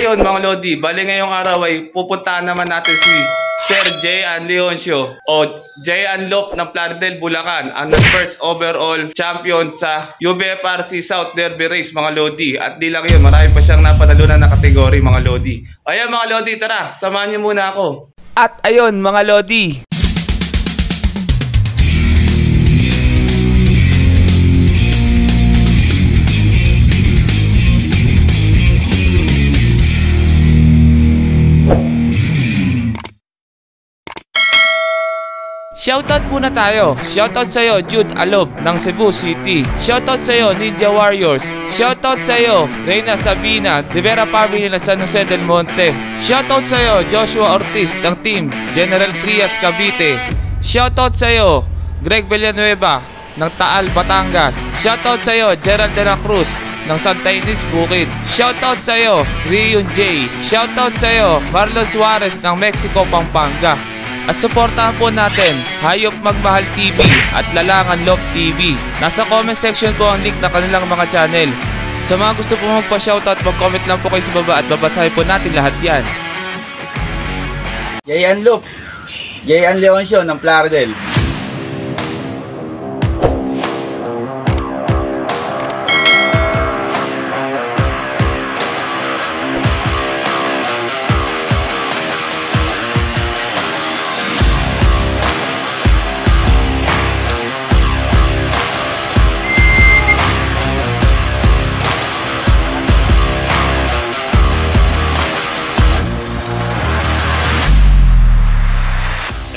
ayun mga Lodi, bali ngayong araw ay pupuntahan naman natin si Sir Jean Leoncio o Jean Lop ng Plaridel, Bulacan, ang first overall champion sa UBFRC South Derby Race mga Lodi. At di lang yun, marami pa siyang napanalunan na kategory mga Lodi. Ayan mga Lodi, tara, samahan niyo muna ako. At ayun mga Lodi, shoutout muna tayo. Shoutout sa'yo, Jude Alob ng Cebu City. Shoutout sa'yo, Ninja Warriors. Shoutout sa'yo, Reyna Sabina, De Vera Family ng San Jose del Monte. Shoutout sa'yo, Joshua Ortiz ng Team General Trias Cavite. Shoutout sa'yo, Greg Villanueva ng Taal, Batangas. Shoutout sa'yo, Gerald de la Cruz ng Santa Ynez, Bukid. Shoutout sa'yo, Rion J. Shoutout sa'yo, Marlon Suarez ng Mexico, Pampanga. At suportahan po natin Hayop Magmahal TV at Lalangan Love TV. Nasa comment section po ang link na kanilang mga channel. Sa mga gusto po magpa-shoutout, mag-comment lang po kayo sa baba at babasahin po natin lahat yan. Jean Lop, Jean Leoncio ng Plaridel.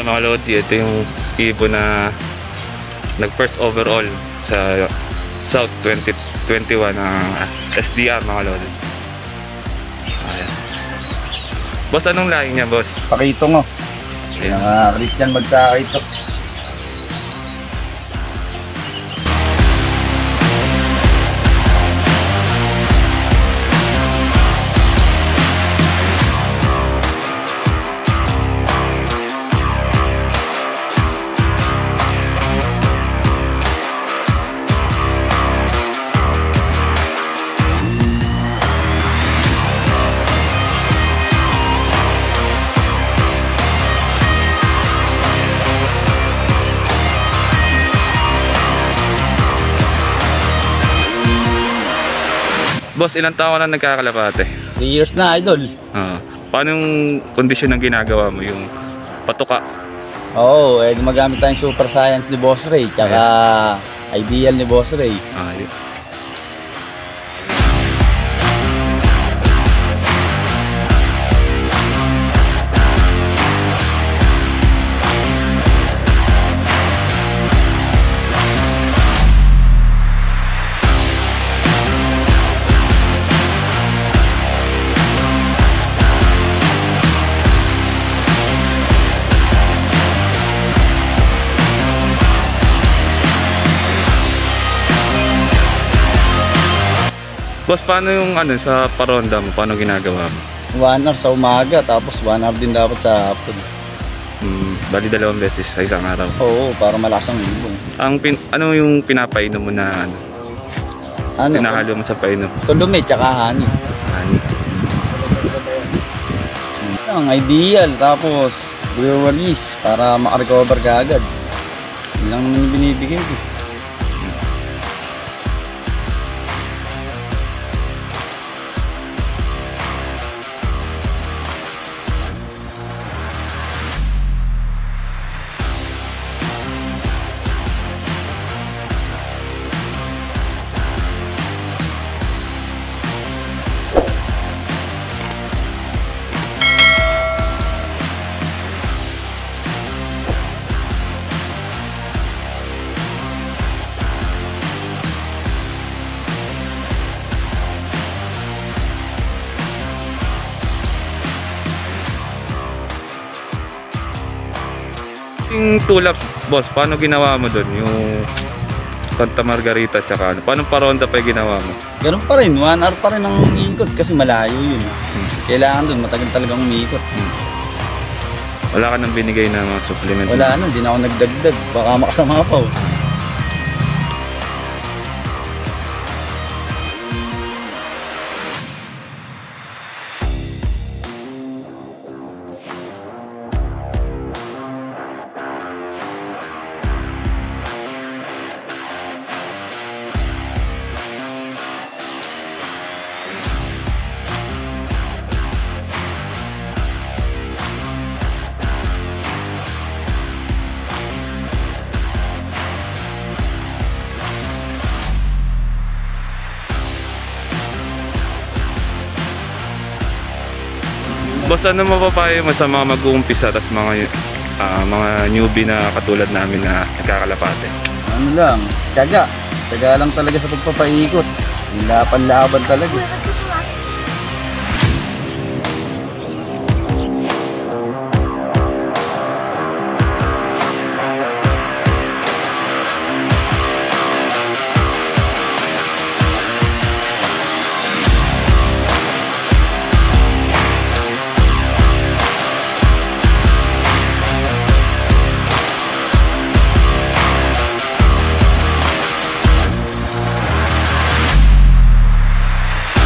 Mga Lodi, ito yung ibo na nag-first overall sa South 2021 ng SDR mga Lodi. Ayan. Boss, anong lahi niya, boss? Pakito mo. Christian magkakito. Boss, ilang taon ka na nagkakalapate? 3 years na, idol. Paano yung kondisyon ng ginagawa mo? Yung patuka? Oo, gumagamit tayong Super Science ni Boss Ray, tsaka Ideal ni Boss Ray. Yun. Boss, paano yung sa paronda mo? Paano ginagawa mo? 1 hour sa umaga, tapos 1 hour din dapat sa hapon. Bali 2 beses sa isang araw. Oo, para malakas ang ibon. Ano yung pinapainom mo na pinahalo mo sa painom? Tulumi, tsaka honey. Honey. Ang Ideal, tapos breweries para makarecover ka agad. Yun lang binibigay ko. Yung tulap, boss, paano ginawa mo doon? Yung Santa Margarita tsaka paano paronda pa yung ginawa mo? Ganun pa rin, 1 hour pa rin ang ikot kasi malayo yun. Kailangan doon, matagal talagang umiikot. Wala ka nang binigay na mga supplement? Wala na, di na ako nagdagdag. Baka makasama pa. Boss, ano mapapayo mo sa mga mag-uumpisa tas mga newbie na katulad namin na nagkakalapate? Ano lang, tiyaga lang talaga sa pagpapaikot. Laban-laban talaga.